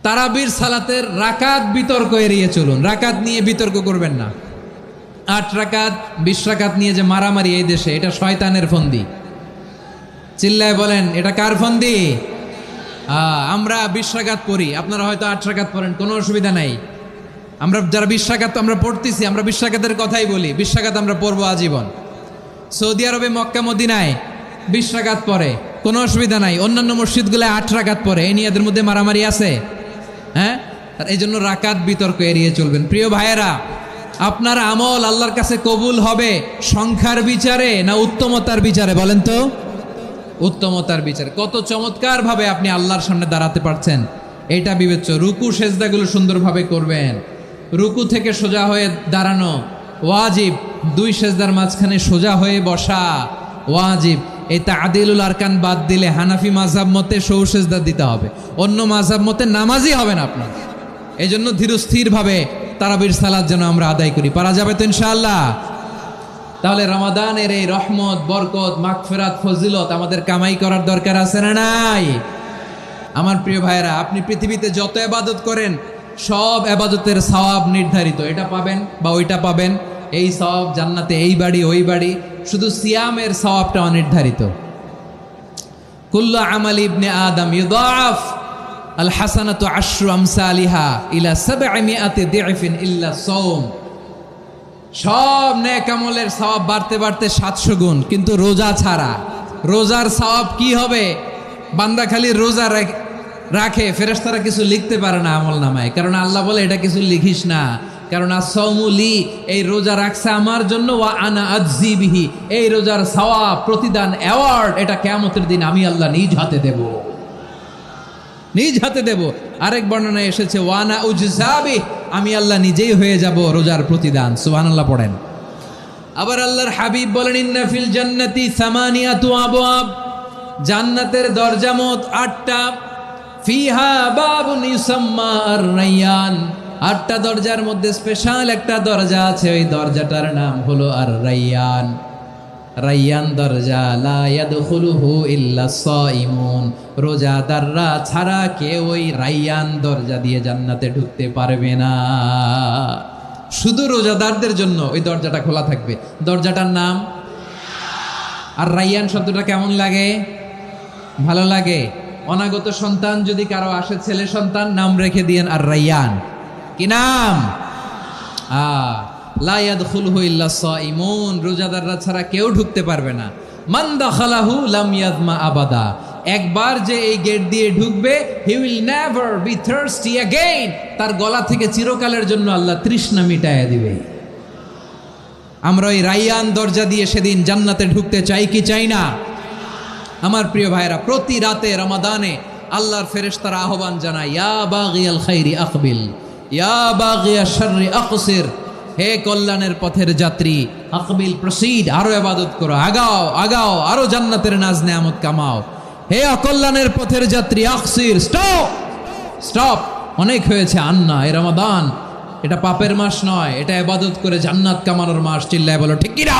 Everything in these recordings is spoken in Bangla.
তারাবির সালাতের রাকাত বিতর্ক এড়িয়ে চলুন। রাকাত নিয়ে বিতর্ক করবেন না। 8 রাকাত 20 রাকাত নিয়ে যে মারামারি এই দেশে, এটা শয়তানের ফন্দি। চিল্লায় বলেন, এটা কার ফন্দি? আমরা 20 রাকাত পড়ি, আপনারা হয়তো 8 রাকাত পড়েন, কোনো অসুবিধা নাই। আমরা যারা 20 রাকাত আমরা পড়তেছি, আমরা 20 রাকাতের কথাই বলি। 20 রাকাত আমরা পড়বো আজীবন। সৌদি আরবে মক্কা মদিনায় 20 রাকাত পড়ে, কোনো অসুবিধা নাই। অন্যান্য মসজিদগুলোয় 8 রাকাত পড়ে। এই নিয়ে এদের মধ্যে মারামারি আছে? হ্যাঁ, এই জন্য রাকাত বিতর্ক এড়িয়ে চলবেন। প্রিয় ভাইয়েরা, আপনার আমল আল্লাহর কাছে কবুল হবে সংখ্যার বিচারে না উত্তমতার বিচারে? বলেন তো। উত্তমতার বিচারে। কত চমৎকার ভাবে আপনি আল্লাহর সামনে দাঁড়াতে পারছেন, এটা বিবেচ্য। রুকু সেজদাগুলো সুন্দরভাবে করবেন। রুকু থেকে সোজা হয়ে দাঁড়ানো ওয়াজিব। 2 সেজদার মাঝখানে সোজা হয়ে বসা ওয়াজিব। এই তা'দিলুল আরকান বাদ দিলে হানাফি মাযহাব মতে সৌ সেজদা দিতে হবে, অন্য মাযহাব মতে নামাজই হবে না আপনার। এই জন্য ধীরস্থিরভাবে তারাবির সালাত যেন আমরা আদায় করি। পারা যাবে তো ইনশাআল্লাহ? তাহলে রমাদানের এই রহমত, বরকত, মাগফিরাত, ফজিলত আমাদের কামাই করার দরকার আছে না নাই? আমার প্রিয় ভাইয়েরা, আপনি পৃথিবীতে যত ইবাদত করেন সব ইবাদতের সওয়াব নির্ধারিত। এটা পাবেন বা ওইটা পাবেন, এই সওয়াব জান্নাতে, এই বাড়ি ওই বাড়ি। শুধু সিয়ামের সওয়াবটা অনির্ধারিত। কুল্লু আমালি ইবনে আদম ইউদাফ আল হাসানাতু আশরু আমসালিহা ইলা 700 দি'ফিন ইল্লা সাওম। সব নেক আমলের সওয়াব বাড়তে বাড়তে 700 গুণ, কিন্তু রোজা ছাড়া। রোজার সওয়াব কি হবে? বান্দা খালি রোজা রাখে, ফেরেশতারা কিছু লিখতে পারে না আমল নামায়, কারণ আল্লাহ বলে এটা কিছু লিখিস না, কারণ আস-সাওমুলি, এই রোজা রাখছে আমার জন্য, ওয়া আনা আজজি বিহি, এই রোজার সওয়াব, প্রতিদান, অ্যাওয়ার্ড, এটা কিয়ামতের দিন আমি আল্লাহ নিজ হাতে দেব, নিজ হাতে দেব। আরেক বর্ণনায় এসেছে ওয়ানা উজজাবি, আমি আল্লাহ নিজেই হয়ে যাব রোজার প্রতিদান। সুবহানাল্লাহ পড়েন। আবার আল্লাহর হাবিব বলেন, ইন্না ফিল জান্নাতি সামানিয়াতু আবওয়াব, জান্নাতের দরজা মোট 8টা। ফিহা বাবুন ইউসাম্মা আর-রায়্যান, 8টা দরজার মধ্যে স্পেশাল একটা দরজা আছে, ওই দরজাটার নাম হলো আর-রায়্যান। রায়্যান দরজা, লা ইয়াদখুলুহু ইল্লা সাইমুন, রোজাদাররা ছাড়া কেউ ওই রায়্যান দরজা দিয়ে জান্নাতে ঢুকতে পারবে না। শুধু রোজাদারদের জন্য ওই দরজাটা খোলা থাকবে। দরজাটার নাম আর রায়্যান। শব্দটা কেমন লাগে? ভালো লাগে। অনাগত সন্তান যদি কারো আসে, ছেলে সন্তান, নাম রেখে দিয়েন আর রায়্যান। কি নাম? লা ইয়াদখুলুহু ইল্লা সাইমুন, রোজাদাররা ছাড়া কেউ ঢুকতে পারবে না। মান দাখালাহু লাম ইয়াযমা আবাদা, একবার যে এই গেট দিয়ে ঢুকবে, he will never be thirsty again, তার গলা থেকে চিরকালের জন্য আল্লাহ তৃষ্ণা মিটায়া দিবে। আমরা ওই রায়্যান দরজা দিয়ে সেদিন জান্নাতে ঢুকতে চাই কি চাই না? আমার প্রিয় ভাইরা, প্রতি রাতে রমাদানে আল্লাহর ফেরেশতারা আহ্বান জানায়, ইয়া বাগিয়াল খাইরি আকবিল, ইয়া বাগিয়াশ শাররি আকসির, হে কল্যাণের পথের যাত্রী, আকবিল, প্রসিড, আরো ইবাদত করো, আগাও আগাও, আরো জান্নাতের নাজ নেয়ামত কামাও। হে অকল্যাণের পথের যাত্রী, আকসির, স্টপ স্টপ, অনেক হয়েছে। আন্না, এ রমাদান এটা পাপের মাস নয়, এটা ইবাদত করে জান্নাত কামানোর মাস। চিল্লায় বলো ঠিক কিনা?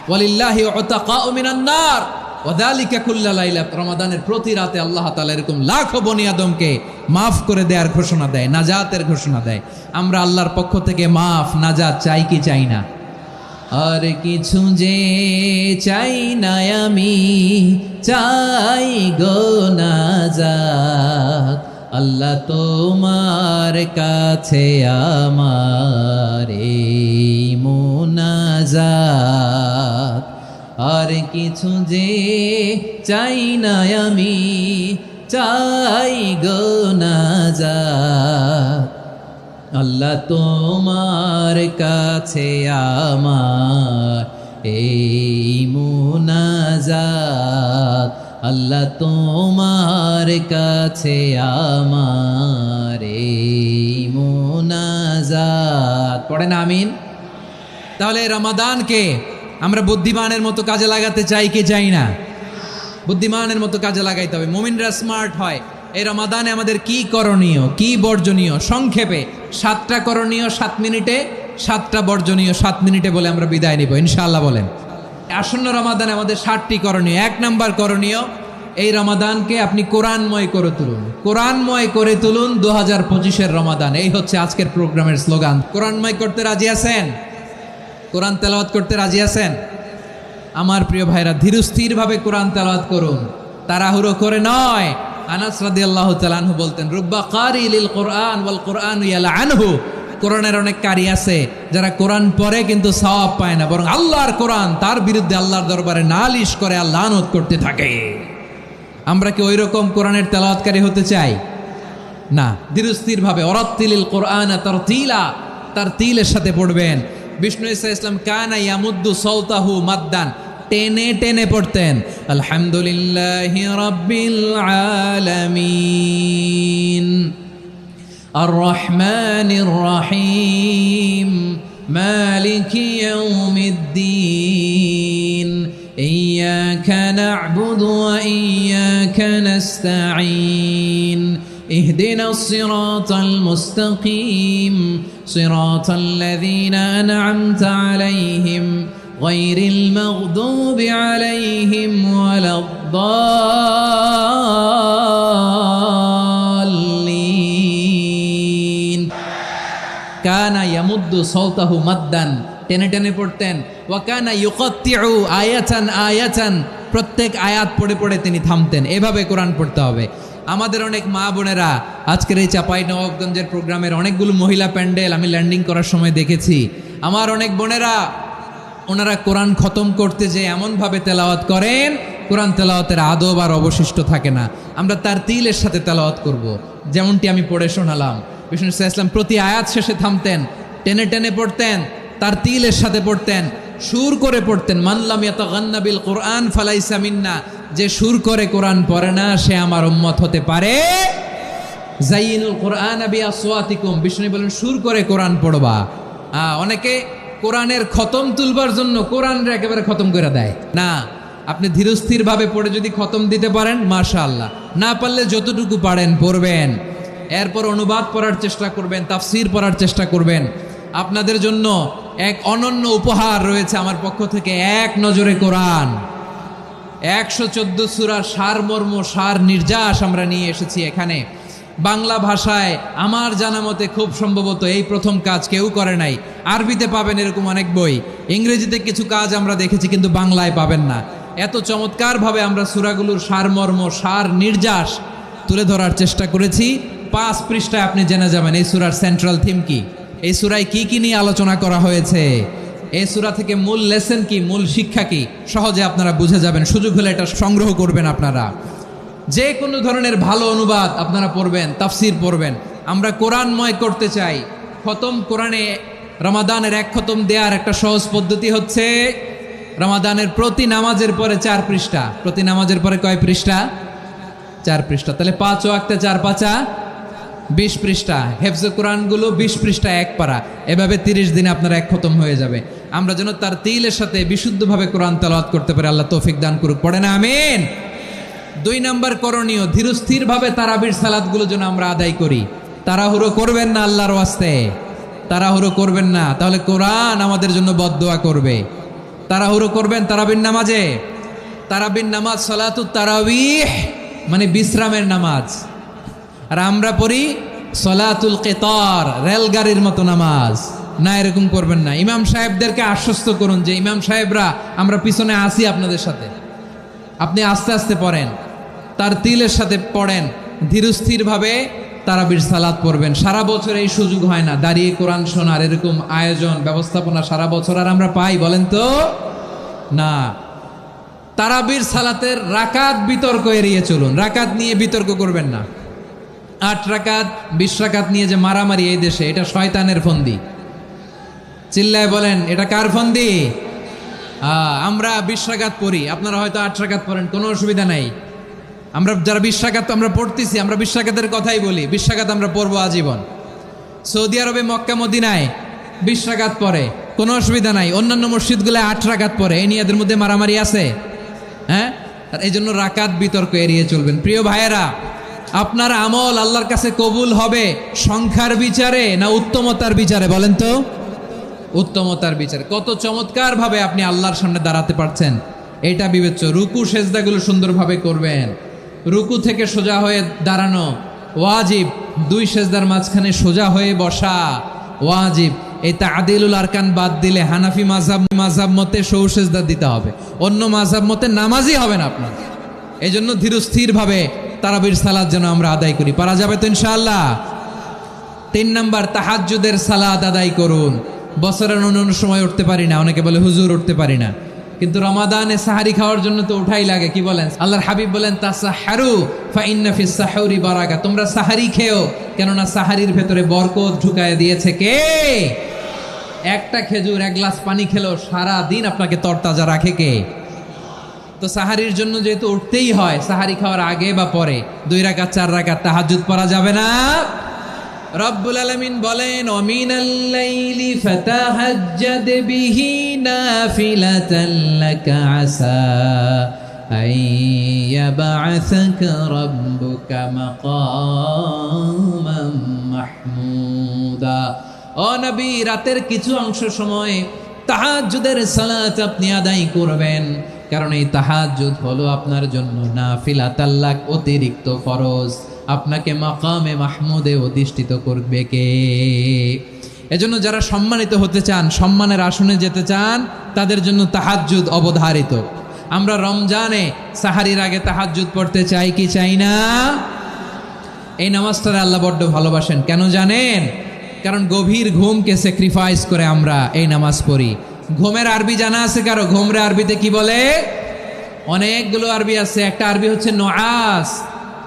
ওয়ালিল্লাহি উতাকাউ মিনান নার ওয়াযালিকা কুল্লা লাইলা, রমাদানের প্রতি রাতে আল্লাহ তাআলা এরকম লাখো বনি আদমকে মাফ করে দেওয়ার ঘোষণা দেয়, নাজাতের ঘোষণা দেয়। আমরা আল্লাহর পক্ষ থেকে মাফ, নাজাত চাই কি চাই না? আর কিছু যে চাই না আমি, চাই গো নাজাত, আল্লাহ তোমার কাছে আমার এই মুনাজাত। আর কিছু যে চাই না আমি, চাই গো নাজাত, আল্লাহ তোমার কাছে আমার এই মুনাজাত, আল্লাহ তোমার কাছে আমার এই মুনাজাত। পড়েন আমিন। তাহলে রমাদানকে আমরা বুদ্ধিমানের মতো কাজে লাগাতে চাই কি চাই না? বুদ্ধিমানের মতো কাজে লাগাইতে হবে। মুমিনরা স্মার্ট হয়। এই রমাদানে আমাদের কি করণীয়, কি বর্জনীয়? সংক্ষেপে 7টা করণীয় 7 মিনিটে, 7টা বর্জনীয় 7 মিনিটে বলে আমরা বিদায় নিব ইনশাআল্লাহ। বলেন, আসন্ন রমাদানে আমাদের 7টি করণীয়। 1 নাম্বার করণীয়, এই রমাদানকে আপনি কোরআনময় করে তুলুন, কোরআনময় করে তুলুন 2025-এর রমাদান। এই হচ্ছে আজকের প্রোগ্রামের স্লোগান। কোরআনময় করতে রাজি আছেন? কোরআন তেলাওয়াত করতে রাজি আছেন? আমার প্রিয় ভাইরা, ধীরস্থিরভাবে কোরআন তেলাওয়াত করুন, তাড়াহুড়ো করে নয়। আনাস রাদিয়াল্লাহু তাআলা আনহু বলতেন, রুব্বা কারি লিল কোরআন ওয়াল কোরআন ইয়ালআনহু। কোরআনের অনেক কারি আছে যারা কোরআন পড়ে কিন্তু সওয়াব পায় না, বরং আল্লাহর কোরআন তার বিরুদ্ধে আল্লাহর দরবারে নালিশ করে আর লানত করতে থাকে। আমরা কি ওই রকম কোরআনের তেলাওয়াতকারী হতে চাই? না। ধীরস্থিরভাবে ওয়ারাত্তিলিল কোরআন তারতিলা, তারতিলের সাথে পড়বেন। বিষ্ণু ঈসা ইসলাম কানা ইয়ামুদ্দু সাওতাহু মাদ্দান, টেনে টেনে পড়তেন। আলহামদুলিল্লাহি রাব্বিল আলামিন আর রহমানির রহিম মালিকি ইয়াউমিদ্দিন ইয়্যাকা না'বুদু ওয়া ইয়্যাকা নাস্তাঈন اهدنا الصراط المستقيم صراط الذين أنعمت عليهم غير المغضوب عليهم ولا الضالين كان يمد صوته مدا টেনে টেনে পড়তেন। ওয়া কানা ইউকাত্তিউ আয়াতান আয়াতান, প্রত্যেক আয়াত পড়ে পড়ে তিনি থামতেন। এভাবে কোরআন পড়তে হবে। আমাদের অনেক মা বোনেরা আজকের এই চাঁপাইনবাবগঞ্জের প্রোগ্রামের অনেকগুলো মহিলা প্যান্ডেল আমি ল্যান্ডিং করার সময় দেখেছি। আমার অনেক বোনেরা ওনারা কোরআন খতম করতে যে এমনভাবে তেলাওয়াত করেন, কোরআন তেলাওয়াতের আদব আর অবশিষ্ট থাকে না। আমরা তার তিলের সাথে তেলাওয়াত করব, যেমনটি আমি পড়ে শোনালাম। বিষ্ণু ইসলাম প্রতি আয়াত শেষে থামতেন, টেনে টেনে পড়তেন, তার তিলের সাথে পড়তেন, সুর করে পড়তেন। মানলাম ইয়াতাগান্না বিল কোরআন ফালাইসা মিন্না, যে সুর করে কোরআন পড়ে না সে আমার উম্মত হতে পারে। জাইনুল কোরআন বিআসওয়াতিকুম, বিষ্ণু বলেন সুর করে কোরআন পড়বা। অনেকে কোরআনের খতম তুলবার জন্য কোরআনরে একেবারে খতম করে দেয় না। আপনি ধীরস্থিরভাবে পড়ে যদি খতম দিতে পারেন মাশাআল্লাহ, না পারলে যতটুকু পারেন পড়বেন। এরপর অনুবাদ পড়ার চেষ্টা করবেন, তাফসির পড়ার চেষ্টা করবেন। আপনাদের জন্য এক অনন্য উপহার রয়েছে আমার পক্ষ থেকে, এক নজরে কোরআন। 114 সূরার সারমর্ম, সার নির্যাস আমরা নিয়ে এসেছি এখানে বাংলা ভাষায়। আমার জানা মতে খুব সম্ভবত এই প্রথম কাজ কেউ করে নাই। আরবিতে পাবেন এরকম অনেক বই, ইংরেজিতে কিছু কাজ আমরা দেখেছি, কিন্তু বাংলায় পাবেন না। এত চমৎকারভাবে আমরা সূরাগুলোর সারমর্ম, সার নির্যাস তুলে ধরার চেষ্টা করেছি। 5 পৃষ্ঠায় আপনি জেনে যাবেন এই সূরার সেন্ট্রাল থিম কি, এই সূরায় কি কি নিয়ে আলোচনা করা হয়েছে, এই সূরা থেকে মূল লেসন কি, মূল শিক্ষা কি, সহজে আপনারা বুঝে যাবেন। সুযোগ হলে এটা সংগ্রহ করবেন। আপনারা যে কোনো ধরনের ভালো অনুবাদ আপনারা পড়বেন, তাফসির পড়বেন। আমরা কোরআনময় করতে চাই। খতম কোরআনে রমাদানের 1 খতম দেওয়ার একটা সহজ পদ্ধতি হচ্ছে রমাদানের প্রতি নামাজের পরে 4 পৃষ্ঠা। প্রতি নামাজের পরে কয় পৃষ্ঠা? 4 পৃষ্ঠা। তাহলে 5 ওয়াক্তে 4 পাঁচা 20 পৃষ্ঠা। হেফজে কোরআনগুলো 20 পৃষ্ঠা 1 পারা। এভাবে 30 দিনে আপনার 1 খতম হয়ে যাবে। আমরা যেন তার তিলের সাথে বিশুদ্ধভাবে কোরআন তেলাওয়াত করতে পারি। আল্লাহ তৌফিক দান করুক। পড়ে না আমিন। 2 নম্বর করণীয়, ধীরস্থিরভাবে তারাবির সালাতগুলো যেন আমরা আদায় করি। তাড়াহুড়ো করবেন না আল্লাহর ওয়াস্তে, তাড়াহুড়ো করবেন না, তাহলে কোরআন আমাদের জন্য বদদোয়া করবে। তাড়াহুড়ো করবেন তারাবির নামাজে। তারাবির নামাজ সালাতুত তারাবিহ মানে বিশ্রামের নামাজ। আর আমরা পড়ি সলাতুল কিতার, রেলগাড়ির মতো নামাজ। না, এরকম করবেন না। ইমাম সাহেবদেরকে আশ্বস্ত করুন যে ইমাম সাহেবরা আমরা পিছনে আসি আপনাদের সাথে, আপনি আস্তে আস্তে পড়েন, তার তিলের সাথে পড়েন, ধীরস্থিরভাবে তারাবির সালাত পড়বেন। সারা বছর এই সুযোগ হয় না দাঁড়িয়ে কোরআন শোনার, এরকম আয়োজন ব্যবস্থাপনা সারা বছর আর আমরা পাই বলেন তো? না। তারাবির সালাতের রাকাত বিতর্ক এড়িয়ে চলুন। রাকাত নিয়ে বিতর্ক করবেন না। 8 রাকাত 20 রাকাত নিয়ে যে মারামারি এই দেশে, এটা শয়তানের ফন্দি। চিল্লায় বলেন, এটা কার ফন্দি? আমরা 20 রাকাত পড়ি, আপনারা হয়তো 8 রাকাত পড়েন, কোনো অসুবিধা নাই। আমরা যারা 20 রাকাত আমরা পড়তেছি, আমরা 20 রাকাতের কথাই বলি। 20 রাকাত আমরা পড়বো আজীবন। সৌদি আরবে মক্কা মদিনায় 20 রাকাত পড়ে, কোনো অসুবিধা নাই। অন্যান্য মসজিদগুলো 8 রাকাত পড়ে। এই নিয়ে এদের মধ্যে মারামারি আছে? হ্যাঁ। আর এই জন্য রাকাত বিতর্ক এড়িয়ে চলবেন। প্রিয় ভাইয়েরা, আপনার আমল আল্লাহর কাছে কবুল হবে সংখ্যার বিচারে না উত্তমতার বিচারে? বলেন তো। উত্তমতার বিচারে। কত চমৎকার ভাবে আপনি আল্লাহর সামনে দাঁড়াতে পারছেন এটা বিবেচ্য। রুকু সেজদাগুলো সুন্দরভাবে করবেন। রুকু থেকে সোজা হয়ে দাঁড়ানো ওয়াজিব, দুই সেজদার মাঝখানে সোজা হয়ে বসা ওয়াজিব। এই তা'দিলুল আরকান বাদ দিলে হানাফি মাযহাব মতে সৌ সেজদা দিতে হবে, অন্য মাযহাব মতে নামাজই হবে না আপনার। এই জন্য ধীরস্থির ভাবে তারাবির সালাত যেন আমরা আদায় করি। পারা যাবে তো ইনশাআল্লাহ? 3 নাম্বার, তাহাজ্জুদের সালাত আদায় করুন। বছরের অন্য সময় উঠতে পারি না, অনেকে বলে হুজুর উঠতে পারি না, কিন্তু রমাদানে সাহারি খাওয়ার জন্য তো উঠাই লাগে। কি বলেন? আল্লাহর হাবিব বলেন তাসাহহারু ফা ইন্না ফিস সাহুরি বারাকা, তোমরা সাহারি খেও, কেননা সাহারির ভেতরে বরকত ঢুকায় দিয়েছে কে? একটা খেজুর, এক গ্লাস পানি খেলেও সারা দিন আপনাকে তরতাজা রাখে কে? তো সাহারির জন্য যেহেতু উঠতেই হয়, সাহারি খাওয়ার আগে বা পরে 2 রাকাত 4 রাকাত তাহাজ্জুদ পড়া যাবে না? রব্বুল আলামিন বলেন ওয়ামিনাল লাইলি ফাতাহাজ্জাদ বিহি নাফিলাতান লাকা আসা আইয়াবআসাকা রাব্বুকা মাকামান মাহমুদা। ও নবী, রাতের কিছু অংশ সময় তাহাজ্জুদের সালাত আপনি আদায় করবেন, কারণ এই তাহাজ্জুদ হলো আপনার জন্য নাফিলাতাল লাক, অতিরিক্ত ফরজ। আপনাকে মাকামে মাহমুদে অধিষ্ঠিত করবে কে? এজন্য যারা সম্মানিত হতে চান, সম্মানের আসনে যেতে চান, তাদের জন্য তাহাজ্জুদ অবধারিত। আমরা রমজানে সাহারির আগে তাহাজ্জুদ পড়তে চাই কি চাই না? এই নামাজটারে আল্লাহ বড্ড ভালোবাসেন। কেন জানেন? কারণ গভীর ঘুমকে স্যাক্রিফাইস করে আমরা এই নামাজ পড়ি। ঘুমের আরবি জানা আছে কারো? ঘুমরে আরবিতে কি বলে? অনেকগুলো আরবি আছে। একটা আরবি হচ্ছে নুআস,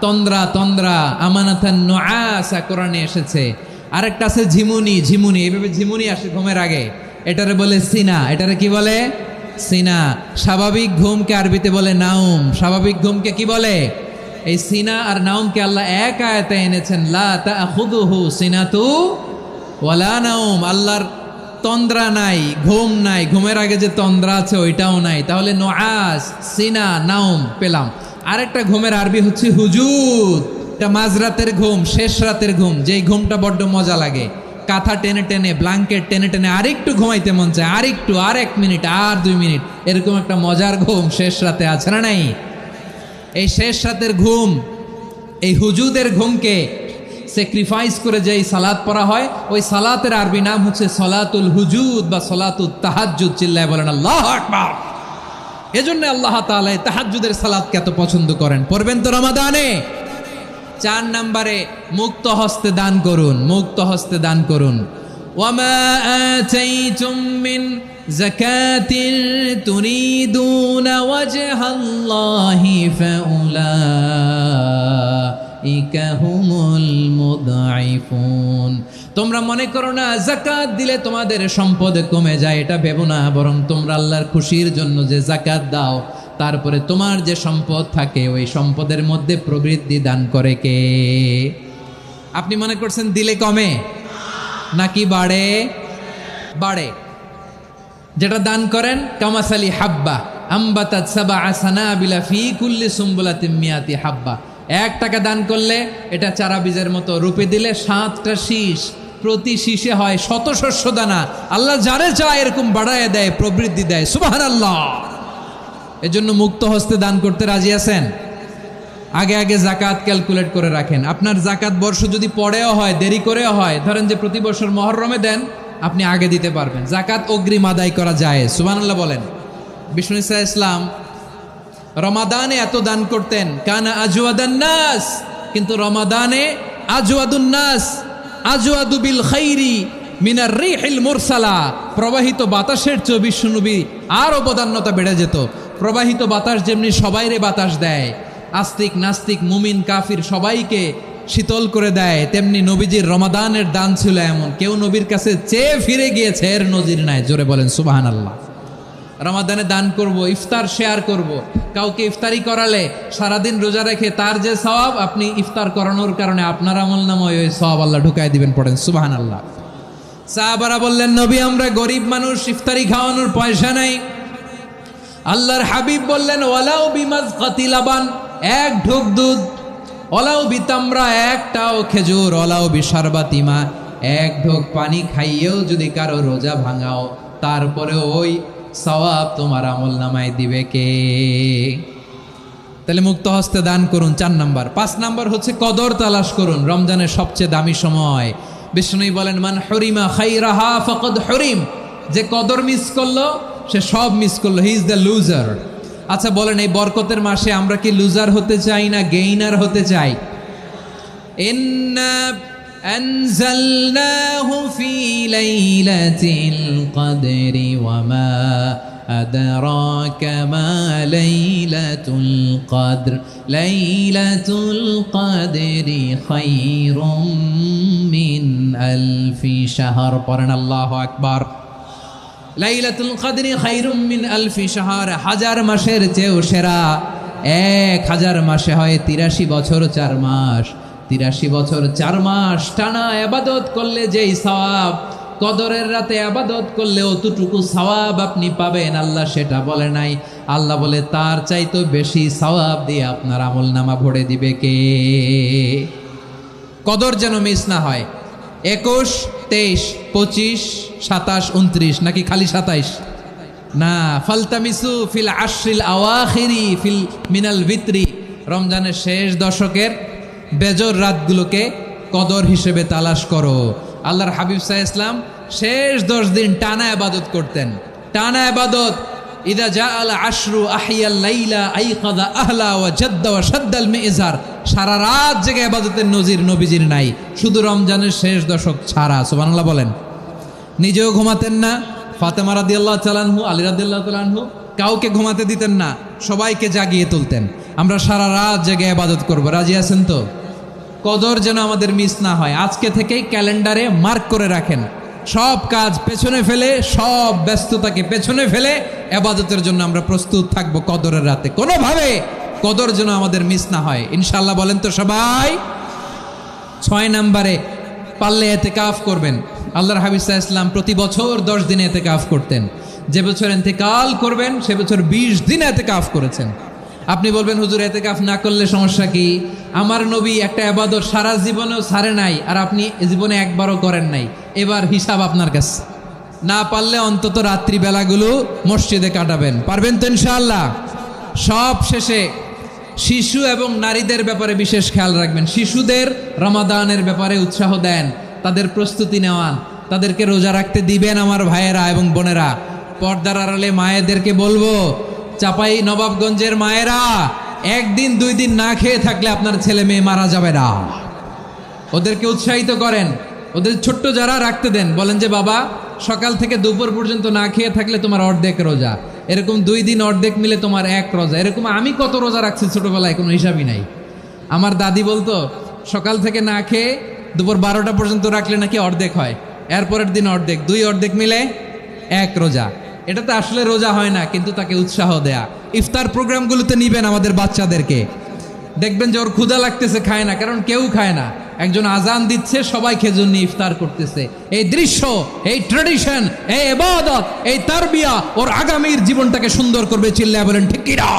তন্দ্রা, তন্দ্রা, আমানাতান নুআসা কোরআনে এসেছে। আরেকটা আছে ঝিমুনি, ঝিমুনি, এইভাবে ঝিমুনি আসে ঘুমের আগে, এটারে বলে সিনা। এটারে কি বলে? সিনা। স্বাভাবিক ঘুমকে আরবিতে বলে নাউম। স্বাভাবিক ঘুমকে কি বলে? এই সিনা আর নাউমকে আল্লাহ এক আয়াতে এনেছেন, লা তাখুযুহু সিনাতু ওয়ালা নাউম। আল্লাহর তন্দ্রা নাই, ঘুম নাই, ঘুমের আগে যে তন্দ্রা আছে ওইটাও নাই। তাহলে নুআস, সিনা, নাউম পেলাম। আরেকটা ঘুমের আরবি হচ্ছে হুজুদ। এটা মাঝরাতের ঘুম, শেষ রাতের ঘুম, যেই ঘুমটা বড্ড মজা লাগে। কাঁথা টেনে টেনে, ব্ল্যাঙ্কেট টেনে টেনে আরেকটু ঘুমাইতে মন চায়, আরেকটু, আর 1 মিনিট, আর 2 মিনিট, এরকম একটা মজার ঘুম শেষ রাতে আছে না নাই? এই শেষ রাতের ঘুম, এই হুজুদের ঘুমকে স্যাক্রিফাইস করে যেই সালাত পড়া হয়, ওই সালাতের আরবি নাম হচ্ছে সলাতুল হুজুদ বা সলাতুত তাহাজ্জুদ। চিল্লায় বলেন আল্লাহু আকবার। এজন্য আল্লাহ তাআলা তাহাজ্জুদের সালাতকে এত পছন্দ করেন। পড়বেন তো রমাদানে? 4 নম্বরে, মুক্ত হস্তে দান করুন। মুক্ত হস্তে দান করুন। ওয়ামা আতাইতুম মিন যাকাতিন তুরিদুনা ওয়াজহাল্লাহি ফাউলাইকা হুমুল মুদঈফুন। তোমরা মনে করো না যাকাত দিলে তোমাদের সম্পদ কমে যায়, এটা ভেবো না। বরং তোমরা আল্লাহর খুশির জন্য যে যাকাত দাও, তারপরে তোমার যে সম্পদ থাকে ওই সম্পদের মধ্যে প্রবৃদ্ধি দান করে কে? আপনি মনে করছেন দিলে কমে নাকি বাড়ে? বাড়ে। যেটা দান করেন, কামাসালি হাব্বা আম্বাতাত সাবআ সানাবিলা ফি কুল্লি সুম্বুলাতিন মিয়াতি হাব্বা। 1 টাকা দান করলে এটা চারা বীজের মতো, রূপে দিলে 7টা শীষ, প্রতি শীষে হয় 100 শস্য দানা। আল্লাহ যারে চায় এরকম বাড়ায় দেয়, প্রবৃদ্ধি দেয়। সুবহানাল্লাহ। এজন্য মুক্ত হস্তে দান করতে রাজি আছেন? আগে আগে যাকাত ক্যালকুলেট করে রাখেন। আপনার যাকাত বর্ষ যদি পরেও হয়, দেরি করেও হয়, ধরেন যে প্রতি বছর মুহররমে দেন, আপনি আগে দিতে পারবেন। যাকাত অগ্রিম আদায় করা যায়। সুবহানাল্লাহ বলেন। বিষ্ণু ইসা ইসলাম রমাদানে এত দান করতেন, কানা আজওয়াদান নাস, কিন্তু রমাদানে আজওয়াদুন নাস আজওয়াদু বিল খাইরি মিনার রিহিল মুরসালা। প্রবাহিত বাতাসের চেয়ে বিশ্বনবী আর অবদান্যতা বেড়ে যেত। প্রবাহিত বাতাস যেমনি সবাইরে বাতাস দেয়, আস্তিক নাস্তিক মুমিন কাফির সবাইকে শীতল করে দেয়, তেমনি নবীজির রমাদানের দান ছিল এমন, কেউ নবীর কাছে চেয়ে ফিরে গিয়েছে এর নজির নাই। জোরে বলেন সুবহানাল্লাহ। রমাদানে দান করব, ইফতার শেয়ার করব। কাউকে ইফতারি করালে সারাদিন রোজা রেখে তার যে সওয়াব, আপনি ইফতার করানোর কারণে আপনার আমলনামায় ওই সওয়াব আল্লাহ ঢুকায় দিবেন। পড়েন সুবহানাল্লাহ। সাহাবারা বললেন, নবী আমরা গরিব মানুষ, ইফতারি খাওয়ানোর পয়সা নাই। আল্লাহর হাবিব বললেন, ওয়ালাউ বিমাজকাতি লাবান, 1 ঢোক দুধ, ওয়ালাউ বিতামরা, 1টাও খেজুর, ওয়ালাউ বিশারবাতিমা, 1 ঢোক পানি খাইয়েও যদি কারো রোজা ভাঙাও, তারপরে ওই সওয়াব তোমার আমলনামায় দিবে কে? তাহলে মুক্ত হস্তে দান করুন 4 নাম্বার। 5 নাম্বার হচ্ছে কদর তালাশ করুন, রমজানের সবচেয়ে দামি সময়। বিষ্ণুই বলেন মান হরিমা খাইরাহা ফাকাদ হরিম, যে কদর মিস করলো সে সব মিস করলো, হি ইজ দ্য লুজার। আচ্ছা বলেন, এই বরকতের মাসে আমরা কি লুজার হতে চাই না গেইনার হতে চাই? ইন্না আনজালনাহু ফি লাইলাতিল কদরি ওয়া মা আদরাকা মা লাইলাতুল কদর লাইলাতুল কদরি খায়রুম মিন আলফি শাহর। পড়েন আল্লাহু আকবার। লাইলাতুল কদরি খায়রুম মিন আলফি শাহর, 1000 মাসের চেয়েও সেরা। 1000 মাসে হয় 83 বছর 4 মাস। 83 বছর 4 মাস টানা ইবাদত করলে যেই সওয়াব, কদরের রাতে ইবাদত করলে অতটুকু সওয়াব আপনি পাবেন, আল্লাহ সেটা বলে নাই। আল্লাহ বলে তার চাইতে বেশি সওয়াব দিয়ে আপনার আমলনামা ভরে দিবে কে? কদর যেন মিস না হয়। 21, 23, 25, 27, 29 নাকি খালি 27? না, ফালতামিসু ফিল আশরিল আওয়াখিরি ফিল মিনাল ভিতরি, রমজানের শেষ দশকের বেজর রাতগুলোকে কদর হিসেবে তালাশ করো। আল্লাহর হাবিব সাল্লাল্লাহু আলাইহি ওয়াসাল্লাম শেষ 10 দিন টানা ইবাদত করতেন, টানা ইবাদত। ইদা জাআল আশরু আহিয়াল লাইলা আইকাযা আহলা ওয়া জাদ্দা ওয়া শাদ্দাল মিজার, সারা রাত জেগে ইবাদতের নজির নবীজির নাই, শুধু রমজানের শেষ দশক ছাড়া। সুবহানাল্লাহ বলেন। নিজেও ঘুমাতেন না, ফাতেমা রাদিয়াল্লাহু তাআলা আনহু, আলী রাদিয়াল্লাহু তাআলা আনহু কাউকে ঘুমাতে দিতেন না, সবাইকে জাগিয়ে তুলতেন। আমরা সারা রাত জেগে ইবাদত করব, রাজি আছেন তো? কদর যেন আমাদের মিস না হয়। আজকে থেকেই ক্যালেন্ডারে মার্ক করে রাখেন, সব কাজ পেছনে ফেলে, সব ব্যস্ততাকে পেছনে ফেলে ইবাদতের জন্য আমরা প্রস্তুত থাকব কদরের রাতে। কোনোভাবে কদর যেন আমাদের মিস না হয়, ইনশাআল্লাহ। বলেন তো সবাই। 6 নম্বরে পারলে ইতিকাফ করবেন। আল্লাহর হাবিব সাল্লাল্লাহু আলাইহি ওয়াসাল্লাম প্রতি বছর 10 দিন ইতিকাফ করতেন। যে বছর ইন্তেকাল করবেন সে বছর 20 দিন ইতিকাফ করেছেন। আপনি বলবেন হুজুর ইতিকাফ না করলে সমস্যা কি? আমার নবী একটা ইবাদত সারা জীবনেও ছাড়ে নাই, আর আপনি জীবনে একবারও করেন নাই। এবার হিসাব আপনার কাছে। না পারলে অন্তত রাত্রিবেলাগুলো মসজিদে কাটাবেন, পারবেন তো ইনশাআল্লাহ? সব শেষে শিশু এবং নারীদের ব্যাপারে বিশেষ খেয়াল রাখবেন। শিশুদের রমাদানের ব্যাপারে উৎসাহ দেন, তাদের প্রস্তুতি নেওয়ান, তাদেরকে রোজা রাখতে দিবেন। আমার ভাইয়েরা এবং বোনেরা, পর্দার আড়ালে মায়েদেরকে বলবো, চাপাই নবাবগঞ্জের মায়েরা, 1 দিন 2 দিন না খেয়ে থাকলে আপনার ছেলে মেয়ে মারা যাবে না। ওদেরকে উৎসাহিত করেন, ওদের ছোট্ট যারা রাখতে দেন, বলেন যে বাবা সকাল থেকে দুপুর পর্যন্ত না খেয়ে থাকলে তোমার অর্ধেক রোজা, এরকম 2 দিন অর্ধেক মিলে তোমার 1 রোজা। এরকম আমি কত রোজা রাখছি ছোটবেলায়, কোনো হিসাবই নাই। আমার দাদি বলতো সকাল থেকে না খেয়ে দুপুর 12টা পর্যন্ত রাখলে নাকি অর্ধেক হয়, এরপরের দিন অর্ধেক, 2 অর্ধেক মিলে 1 রোজা। এটা তো আসলে রোজা হয় না, কিন্তু তাকে উৎসাহ দেয়া। ইফতার প্রোগ্রামগুলোতে নিবেন আমাদের বাচ্চাদেরকে, দেখবেন যে ওর ক্ষুধা লাগতেছে, খায় না, কারণ কেউ খায় না। একজন আজান দিচ্ছে, সবাই খেজুর নিয়ে ইফতার করতেছে। এই দৃশ্য, এই ট্র্যাডিশন, এই ইবাদত, এই তারবিয়া ওর আগামীর জীবনটাকে সুন্দর করবে। চিল্লায় বলেন ঠিক কি না?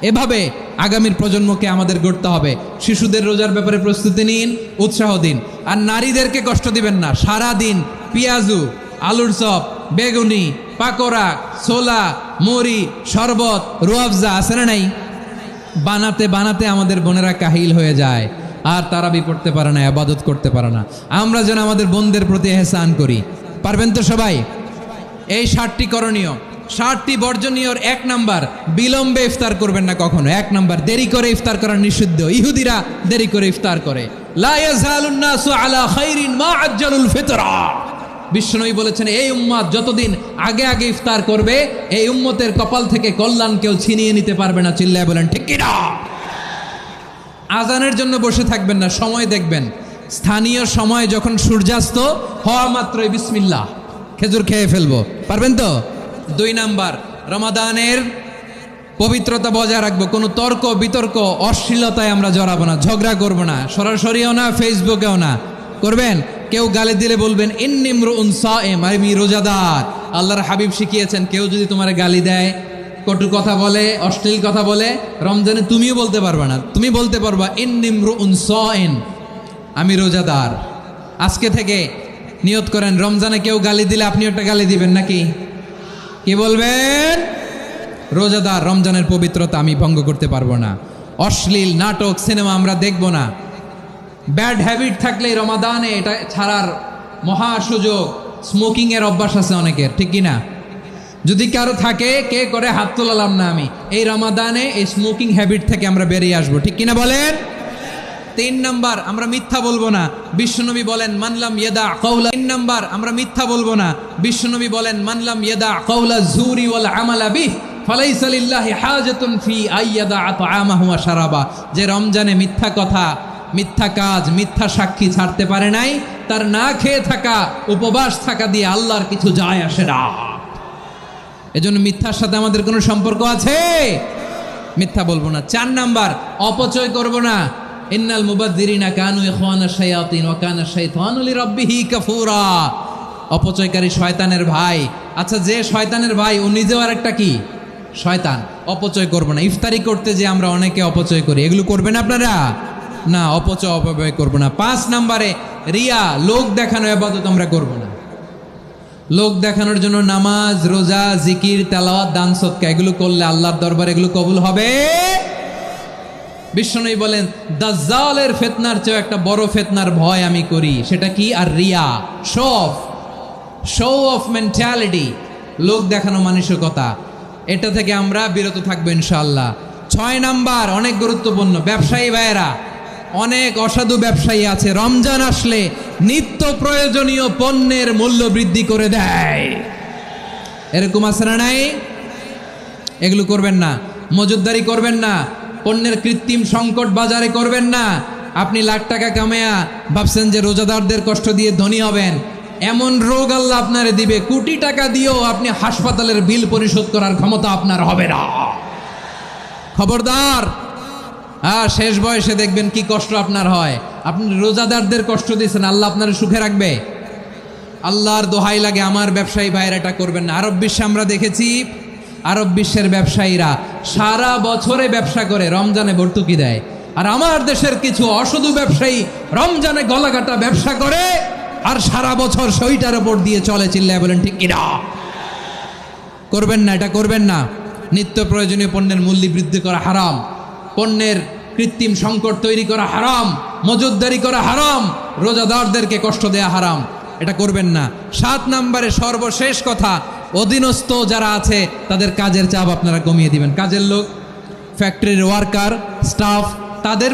এভাবে আগামীর প্রজন্মকে আমাদের গড়তে হবে। শিশুদের রোজার ব্যাপারে প্রস্তুতি নিন, উৎসাহ দিন। আর নারীদেরকে কষ্ট দিবেন না। সারা দিন পেঁয়াজু, আলুর চপ, বেগুনি, পাকোড়া, ছোলা, মুড়ি, শরবত, রুয়াবজা আছে না নাই? বানাতে বানাতে আমাদের বোনেরা কাহিল হয়ে যায়, আর তারাবি পড়তে পারে না, ইবাদত করতে পারে না। আমরা যেন আমাদের বোনদের প্রতি ইহসান করি, পারবেন তো সবাই? এই 7টি করণীয়, 7টি বর্জনীয়র 1 নাম্বার, বিলম্বে ইফতার করবেন না কখনো। 1 নাম্বার, দেরি করে ইফতার করা নিষিদ্ধ। ইহুদিরা দেরি করে ইফতার করে। লা ইয়াজালুন নাসু আলা খাইরিন মা আজ্জালুল ফিতরা। বিশ্বনবী বলেছেন, এই উম্মত যতদিন আগে আগে ইফতার করবে, এই উম্মতের কপাল থেকে কল্যাণ কেউ ছিনিয়ে নিতে পারবে না। চিল্লায় বলেন ঠিক কি না? আজানের জন্য বসে থাকবেন না, সময় দেখবেন। স্থানীয় সময় যখন সূর্যাস্ত হওয়া মাত্রই বিসমিল্লাহ, খেজুর খেয়ে ফেলবো, পারবেন তো? 2 নাম্বার, রমাদানের পবিত্রতা বজায় রাখবো। কোনো তর্ক বিতর্ক অশ্লীলতায় আমরা জড়াবো না, ঝগড়া করবো না, সরাসরিও না, ফেসবুকেও না। করবেন কেউ গালি দিলে বলবেন ইন্নী ইমরুউন সায়েম, আমি রোজাদার। আল্লাহর হাবিব শিখিয়েছেন, কেউ যদি তোমার গালি দেয়, কটু কথা বলে, অশ্লীল কথা বলে, রমজানে তুমিও বলতে পারবা না। তুমি বলতে পারবা ইন্নী ইমরুউন সায়েম, আমি রোজাদার। আজকে থেকে নিয়ত করেন, রমজানে কেউ গালি দিলে আপনি একটা গালি দিবেন নাকি? কি বলবেন? রোজাদার রমজানের পবিত্রতা আমি ভঙ্গ করতে পারবো না। অশ্লীল নাটক সিনেমা আমরা দেখব না। ব্যাড হ্যাবিট থাকলে রমাদানে এটা ছাড়ার মহা সুযোগ। স্মোকিং এর অভ্যাস আছে অনেকের, ঠিক কি না? যদি কারো থাকে, কে করে হাত তোলালাম না আমি, এই রমাদানে এই স্মোকিং হ্যাবিট থেকে আমরা বেরিয়ে আসবো, ঠিক কিনা বলেন? 3 নাম্বার, আমরা মিথ্যা বলবো না। বিশ্বনবী বলেন মানলাম ইয়াদা কাওলা। 3 নাম্বার, আমরা মিথ্যা বলবো না। বিশ্বনবী বলেন মানলাম ইয়াদা কাওলা যুরি ওয়াল আমালা বিহি ফালাইসা লিল্লাহি হাজাতুন ফি আইয়াদা তাআমাহু ওয়া শারাবা। যে রমজানে মিথ্যা কথা, মিথ্যা কাজ, মিথ্যা সাক্ষী ছাড়তে পারে নাই, তার না খেয়ে থাকা, উপবাস থাকা দিয়ে আল্লাহর কিছু যায় আসে না। এজন্য মিথ্যার সাথে আমাদের কোনো সম্পর্ক আছে? মিথ্যা বলবো না। 4 নাম্বার, অপচয় করব না। ইন্নাল মুবাযযিরিনা কানু ইখওয়ানাশ শায়াতিন ওয়া কানা শাইতানু লিরাব্বিহি কাফুরা। অপচয়কারী শয়তানের ভাই। আচ্ছা, যে শয়তানের ভাই ও নিজেও আরেকটা কি? শয়তান। অপচয় করব না। ইফতারি করতে যে আমরা অনেকে অপচয় করি, এগুলো করবেন আপনারা? না, অপচয় অপব্যয় করব না। 5 নাম্বারে, রিয়া, লোক দেখানো ইবাদত আমরা করব না। লোক দেখানোর জন্য নামাজ, রোজা, জিকির, তেলাওয়াত, দান, সদকা এগুলো করলে আল্লাহর দরবারে এগুলো কবুল হবে? বিশ্বনবী বলেন দাজ্জালের ফিতনার চেয়ে একটা বড় ফিতনার ভয় আমি করি, সেটা কি? আর রিয়া, শো অফ মেন্টালিটি, লোক দেখানো মানসিকতা। এটা থেকে আমরা বিরত থাকবো ইনশাআল্লাহ। 6 নাম্বার, অনেক গুরুত্বপূর্ণ, ব্যবসায়ী ভাইয়েরা। অনেক অসাধু ব্যবসায়ী আছে রমজান আসলে নিত্য প্রয়োজনীয় পণ্যের মূল্য বৃদ্ধি করে দেয়। এরকম আছে না নাই? এগুলো করবেন না। মজুদদারি করবেন না। পণ্যের কৃত্রিম সংকট বাজারে করবেন না। আপনি লাখ টাকা কামায়া ভাবছেন যে রোজাদারদের কষ্ট দিয়ে ধনী হবেন, এমন রোগ আল্লাহ আপনারে দিবে, কোটি টাকা দিয়েও আপনি হাসপাতালের বিল পরিশোধ করার ক্ষমতা আপনার হবে না। খবরদার। শেষ বয়সে দেখবেন কি কষ্ট আপনার হয়। আপনি রোজাদারদের কষ্ট দিয়েছেন, আল্লাহ আপনার সুখে রাখবে? আল্লাহর দোহাই লাগে, আমার ব্যবসায়ী ভাইয়েরা এটা করবেন না। আরব বিশ্বে আমরা দেখেছি, আরব বিশ্বের ব্যবসায়ীরা সারা বছরে ব্যবসা করে, রমজানে ভর্তুকি দেয়। আর আমার দেশের কিছু অসাধু ব্যবসায়ী রমজানে গলাকাটা ব্যবসা করে আর সারা বছর সইটার উপর দিয়ে চলে। চিল্লায় বলেন ঠিক কিনা? করবেন না, এটা করবেন না। নিত্য প্রয়োজনীয় পণ্যের মূল্য বৃদ্ধি করা হারাম, পণ্যের কৃত্রিম সংকট তৈরি করা হারাম, মজুদদারি করা হারাম, রোজাদারদেরকে কষ্ট দেয়া হারাম, এটা করবেন না। 7 নাম্বারে সর্বশেষ কথা, অধীনস্থ যারা আছে তাদের কাজের চাপ আপনারা কমিয়ে দিবেন। কাজের লোক, ফ্যাক্টরির ওয়ার্কার, স্টাফ, তাদের